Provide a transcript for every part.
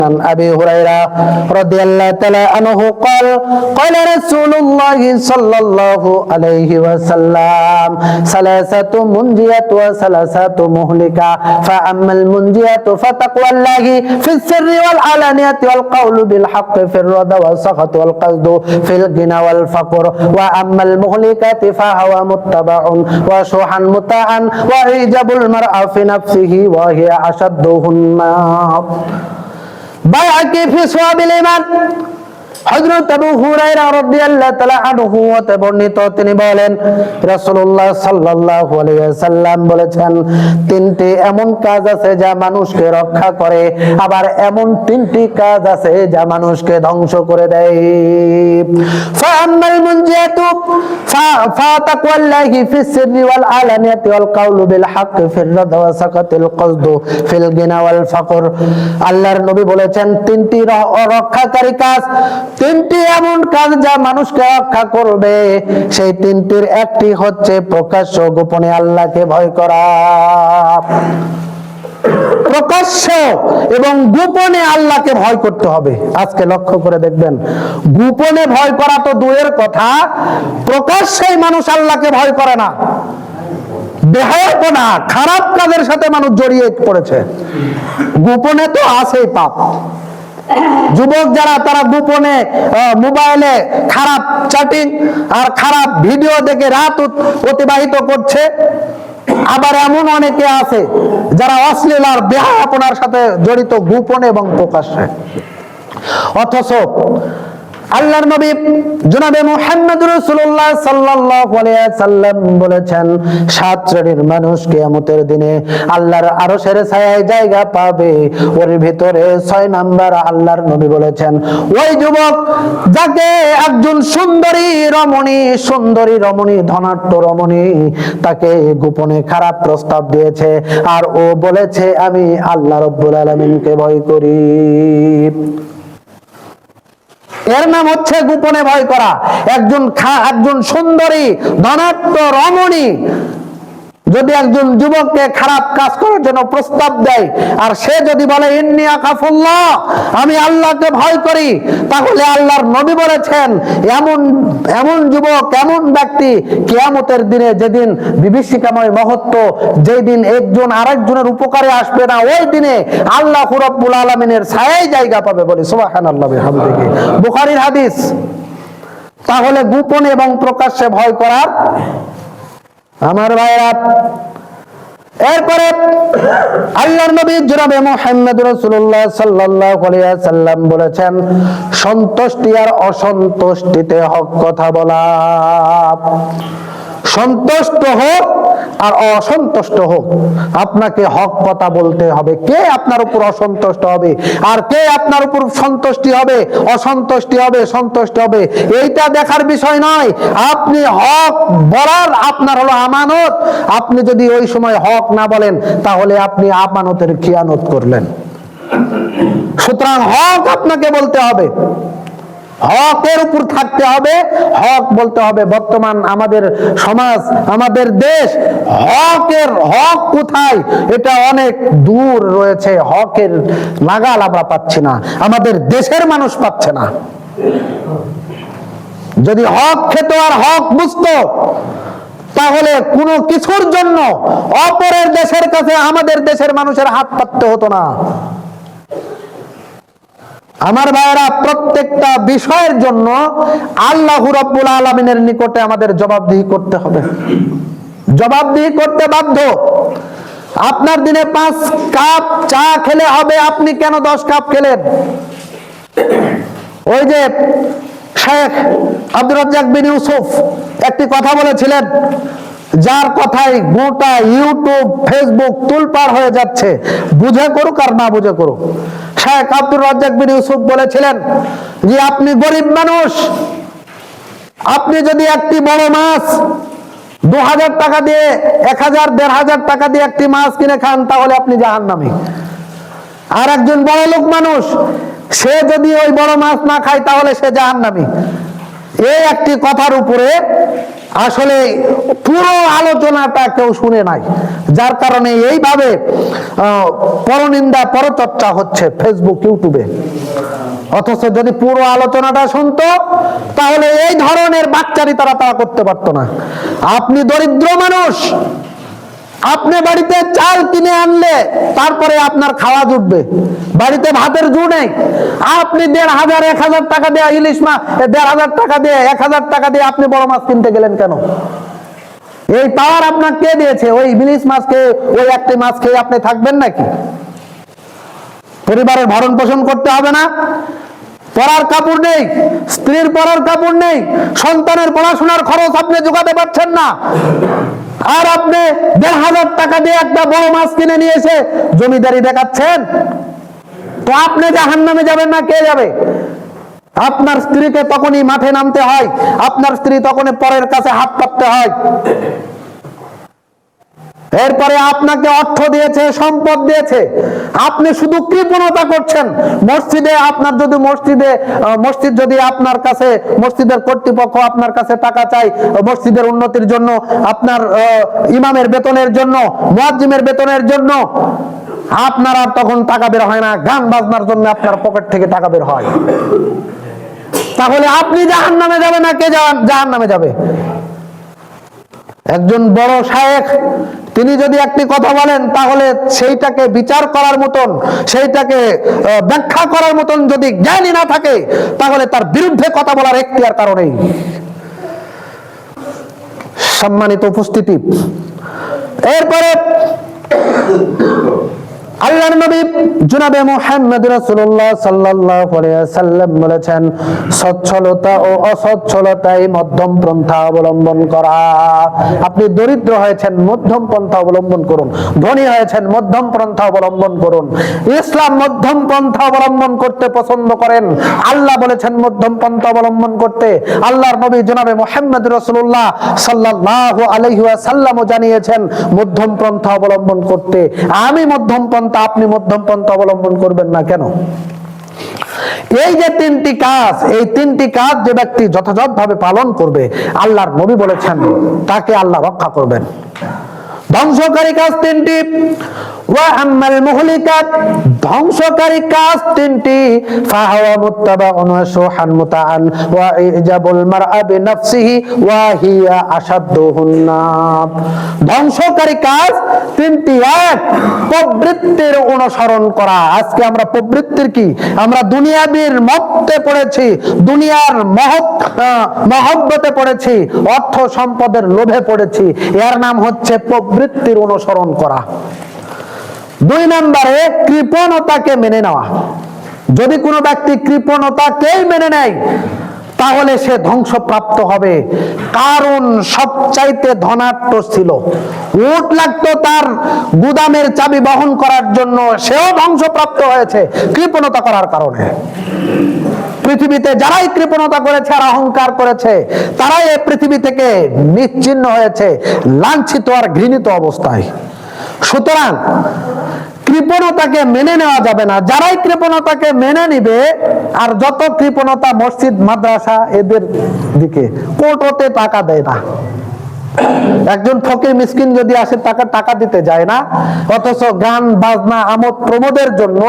عن أبي هريرة رضي الله تعالى عنه قال قال رسول الله صلى الله عليه وسلم ثلاثة منجية وثلاثة مهلكة فأما المنجية فتقوى الله في السر والعلانية والقول بالحق في الرضا والسخط والقصد في الغنى والفقر وأما المهلكة فهو متبع وشوحا مطاعا وإعجاب المرأة في نفسه وهي أشدهن বাইআকি ফি সাওয়াবিল ঈমান। হযরত আবু হুরায়রা রাদিয়াল্লাহু তাআলা আনহু হতে বর্ণিত, তিনি বলেন রাসূলুল্লাহ সাল্লাল্লাহু আলাইহি ওয়াসাল্লাম বলেছেন, তিনটি এমন কাজ আছে যা মানুষকে রক্ষা করে, আবার এমন তিনটি কাজ আছে যা মানুষকে ধ্বংস করে দেয়। ফাআম্মাল মুনজিয়াতু ফাতাকওয়াল্লাহি ফিস সিররি ওয়াল আলানিয়াতি ওয়াল কাউলু বিল হাক্কি ফির রাদা ওয়া সাকাতিল কসদু ফিল গিনা ওয়াল ফাকর। আল্লাহর নবী বলেছেন, তিনটি রক্ষাকারী কাজ, তিনটি এমন কাজ যা মানুষকে রক্ষা করবে, সেই তিনটির একটি হচ্ছে প্রকাশ্য গোপনে আল্লাহকে ভয় করা। প্রকাশ্য এবং গোপনে আল্লাহকে ভয় করতে হবে। আজকে লক্ষ্য করে দেখবেন, গোপনে ভয় করা তো দূরের কথা, প্রকাশ্যেই মানুষ আল্লাহকে ভয় করে না। বেহায়াপনা, খারাপ কাজের সাথে মানুষ জড়িয়ে পড়েছে। গোপনে তো আছেই পাপ। যুবক যারা, তারা গোপনে মোবাইলে খারাপ চ্যাটিং আর খারাপ ভিডিও দেখে রাত অতিবাহিত করছে। আবার এমন অনেকে আছে যারা অশ্লীল আর বেহায়াপনার সাথে জড়িত গোপনে এবং প্রকাশ্যে। অথচ আল্লাহর নবী জনাবে মুহাম্মদ রাসূলুল্লাহ সাল্লাল্লাহু আলাইহি ওয়াসাল্লাম বলেছেন, সাত শ্রেণীর মানুষ কিয়ামতের দিনে আল্লাহর আরশের ছায়ায় জায়গা পাবে। ওর ভিতরে 6 নাম্বার আল্লাহর নবী বলেছেন, ওই যুবক যাকে একজন সুন্দরী রমণী ধনাঢ্য রমণী তাকে গোপনে খারাপ প্রস্তাব দিয়েছে, আর ও বলেছে আমি আল্লাহ রাব্বুল আলামিনকে ভয় করি। এর নাম হচ্ছে গোপনে ভয় করা। একজন সুন্দরী ধনাঢ্য রমণী যদি একজন যুবককে খারাপ কাজ করার জন্য প্রস্তাব দেয়, আর সে যদি বলে ইন্নী আখাফুল্লাহ, আমি আল্লাহকে ভয় করি, তাহলে আল্লাহর নবী বলেছেন, এমন যুবক, এমন ব্যক্তি কিয়ামতের দিনে, যেদিন বিভীষিকাময় মুহূর্ত, যেই দিন একজন আরেকজনের উপকারে আসবে না, ওই দিনে আল্লাহ রাব্বুল আলামিনের ছায়ায় জায়গা পাবে। বলি সুবহানাল্লাহ বিহামদিহি। বুখারীর হাদিস। তাহলে গোপনে এবং প্রকাশ্যে ভয় করার, আমার ভাইরা, এরপরে আল্লাহর নবী জনাবে মুহাম্মদ রাসূলুল্লাহ সাল্লাল্লাহু আলাইহি ওয়াসাল্লাম বলেছেন, সন্তুষ্টি আর অসন্তুষ্টিতে হক কথা বলা। সন্তুষ্ট হোক আর অসন্তুষ্ট হোক, আপনাকে হক কথা বলতে হবে। কে আপনার উপর অসন্তুষ্ট হবে আর কে আপনার উপর সন্তুষ্টি হবে, অসন্তুষ্টি হবে, সন্তুষ্ট হবে, এইটা দেখার বিষয় নয়। আপনি হক বলার আপনার হলো আমানত। আপনি যদি ওই সময় হক না বলেন, তাহলে আপনি আমানতের খিয়ানত করলেন। সুতরাং হক আপনাকে বলতে হবে, হকের উপর থাকতে হবে, হক বলতে হবে। বর্তমান আমাদের সমাজ, আমাদের দেশ, হক কোথায় এটা অনেক দূর রয়েছে। হকের নাগাল আমরা পাচ্ছি না, আমাদের দেশের মানুষ পাচ্ছে না। যদি হক খেত আর হক বুঝতো, তাহলে কোনো কিছুর জন্য অপরের দেশের কাছে আমাদের দেশের মানুষের হাত পাততে হতো না। আমার ভাইয়েরা, প্রত্যেকটা বিষয়ের জন্য আল্লাহ রাব্বুল আলামিনের নিকটে আমাদের জবাবদিহি করতে হবে, জবাবদিহি করতে বাধ্য। আপনার দিনে 5 কাপ চা খেলে হবে, আপনি কেন 10 কাপ খেলেন? ওই যে শেখ আব্দুর রাজ্জাক বিন ইউসুফ একটি কথা বলেছিলেন, যার কথাই গোটা ইউটিউব, ফেসবুক তুলপাড় হয়ে যাচ্ছে, বুঝে করুক আর না বুঝে করুক। শেখ আব্দুর রাজ্জাক বিন ইউসুফ বলেছিলেন যে, আপনি গরিব মানুষ, আপনি যদি একটি বড় মাছ 2000 টাকা দিয়ে, 1000-1500 টাকা দিয়ে একটি মাছ কিনে খান, তাহলে আপনি জাহান্নামী। আর একজন বড় লোক মানুষ, সে যদি ওই বড় মাছ না খায়, তাহলে সে জাহান্নামী। এই একটি কথার উপরে আসলে পুরো আলোচনাটা কেউ শুনে নাই, যার কারণে এইভাবে পরনিন্দা পরচর্চা হচ্ছে ফেসবুক ইউটিউবে। অথচ যদি পুরো আলোচনাটা শুনতো তাহলে এই ধরনের বাচ্চারি তারা করতে পারতো না। আপনি দরিদ্র মানুষ, আপনি বাড়িতে চাল কিনে আনলে তারপরে আপনার খাওয়া জুটবে, বাড়িতে ভাতের জু নেই, আপনি ১,৫০০ ১,০০০ টাকা দিয়ে ইলিশ মাছ, ১,৫০০ টাকা দিয়ে ১,০০০ টাকা দিয়ে আপনি বড় মাছ কিনতে গেলেন কেন? এই পাওয়ার আপনার কে দিয়েছে? ওই ইলিশ মাছ খেয়ে, ওই একটি মাছ খেয়ে আপনি থাকবেন নাকি? পরিবারের ভরণ পোষণ করতে হবে না? পরার কাপড় নেই, স্ত্রীর পরার কাপড় নেই, সন্তানের পড়াশোনার খরচ আপনি জোগাতে পারছেন না, আর আপনি ১,৫০০ টাকা দিয়ে একটা বড় মাছ কিনে নিয়ে এসে জমিদারি দেখাচ্ছেন। তো আপনি জাহান্নামে যাবেন না কে যাবে? আপনার স্ত্রীকে তখনই মাঠে নামতে হয়, আপনার স্ত্রী তখনই পরের কাছে হাত পাততে হয়। এরপরে আপনাকে অর্থ দিয়েছে, সম্পদ দিয়েছে, আপনি শুধু কৃপণতা করছেন। মসজিদে আপনার যদি মসজিদ যদি আপনার কাছে, মসজিদের কর্তৃপক্ষ আপনার কাছে টাকা চায় মসজিদের উন্নতির জন্য, আপনার ইমামের বেতনের জন্য, মুয়াজ্জিমের বেতনের জন্য, আপনার আর তখন টাকা বের হয় না, গান বাজনার জন্য আপনার পকেট থেকে টাকা বের হয়। তাহলে আপনি জাহান্নামে যাবে না কে জাহান্নামে যাবে? একজন বড় শায়েখ তিনি যদি একটি কথা বলেন তাহলে সেইটাকে বিচার করার মতন, সেইটাকে ব্যাখ্যা করার মতন যদি জ্ঞানী না থাকে তাহলে তার বিরুদ্ধে কথা বলার এখতিয়ার কারণেই। সম্মানিত উপস্থিতি, এরপরে আল্লাহর নবী জনাবে মুহাম্মদ রাসূলুল্লাহ সাল্লাল্লাহু আলাইহি ওয়াসাল্লাম বলেছেন, সচ্ছলতা ও অসচ্ছলতায় মধ্যম পন্থা অবলম্বন করা। আপনি দরিদ্র হয়েছেন, মধ্যম পন্থা অবলম্বন করুন। ধনী হয়েছেন, মধ্যম পন্থা অবলম্বন করুন। ইসলাম মধ্যম পন্থা অবলম্বন করতে পছন্দ করেন। আল্লাহ বলেছেন মধ্যম পন্থা অবলম্বন করতে। আল্লাহর নবী জনাবে মুহাম্মদ রাসূলুল্লাহ সাল্লাল্লাহু আলাইহি ওয়াসাল্লামও জানিয়েছেন মধ্যম পন্থা অবলম্বন করতে। আমি মধ্যম পন্থা, আপনি মধ্যম পন্থা অবলম্বন করবেন না কেন? এই যে তিনটি কাজ, এই তিনটি কাজ যে ব্যক্তি যথাযথভাবে পালন করবে, আল্লাহর নবী বলেছেন তাকে আল্লাহ রক্ষা করবেন। ধ্বংসকারী কাজ তিনটি, ওয়া আম্মাল মুহলিকাত, ধ্বংসকারী কাজ তিনটি, ফাহুয়া মুত্তাবাউন ওয়া সুহান মুতাআন ওয়া ইজাবুল মারআ বিনাফসিহি ওয়া হিয়া আশাদ্দুহুন্না। ধ্বংসকারী কাজ তিনটি। এক, প্রবৃত্তির অনুসরণ করা। আজকে আমরা প্রবৃত্তির কি? আমরা দুনিয়াবীর মত্তে পড়েছি, দুনিয়ার মহব্বতে পড়েছি, অর্থ সম্পদের লোভে পড়েছি। এর নাম হচ্ছে প্রবৃত্তির অনুসরণ করা। ২ নম্বরে কৃপণতাকে মেনে নেওয়া। যদি কোনো ব্যক্তি কৃপণতাকেই মেনে নেয় তাহলে সে ধ্বংসপ্রাপ্ত হবে। কারণ সবচাইতে ধনাঢ্য ছিল, উট লাগতো তার গুদামের চাবি বহন করার জন্য, সেও ধ্বংসপ্রাপ্ত হয়েছে কৃপণতা করার কারণে। পৃথিবীতে যারাই কৃপণতা করেছে আর অহংকার করেছে তারাই এই পৃথিবী থেকে নিশ্চিহ্ন হয়েছে, লাঞ্ছিত আর ঘৃণিত অবস্থায়। সুতরাং কৃপণতাকে মেনে নেওয়া যাবে না। যারাই কৃপণতাকে মেনে নিবে, আর যত কৃপণতা মসজিদ মাদ্রাসা এদের দিকে, কোর্টতে টাকা দেয় না। একজন ফকির মিসকিন যদি আসে টাকা দিতে যায় না, অথচ গান বাজনা আমোদ প্রমোদের জন্য,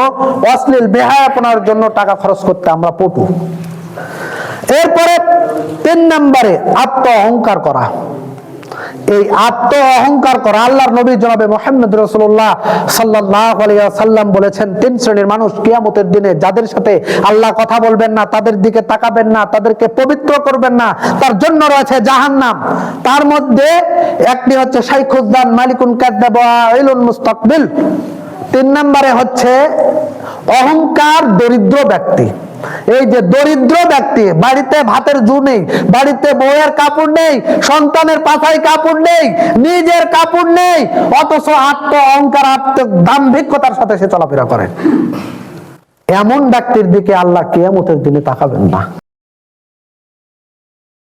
অশ্লীল বেহায়াপনার জন্য টাকা খরচ করতে আমরা পটু। এরপরে ৩ নম্বরে আত্ম অহংকার করা। এই আত্ম অহংকার করা, আল্লাহর নবী জনাবে মুহাম্মদ রাসূলুল্লাহ সাল্লাল্লাহু আলাইহি ওয়াসাল্লাম বলেছেন ৩ শ্রেণীর মানুষ কিয়ামতের দিনে যাদের সাথে আল্লাহ কথা বলবেন না, তাদের দিকে তাকাবেন না, তাদেরকে পবিত্র করবেন না, তার জন্য রয়েছে জাহান্নাম। তার মধ্যে একটি হচ্ছে শাইখুদ্দান মালিকুন কাযযাব আইলুন মুস্তাকবিল। ৩ নম্বরে হচ্ছে অহংকার দরিদ্র ব্যক্তি। এই যে দরিদ্র ব্যক্তি, বাড়িতে ভাতের জু নেই, বাড়িতে বউয়ের কাপড় নেই, সন্তানের পাছায় কাপড় নেই, নিজের কাপড় নেই, অথচ আত্ম অহংকার দাম্ভিকতার সাথে সে চলাফেরা করে, এমন ব্যক্তির দিকে আল্লাহ কিয়ামতের দিনে তাকাবেন না।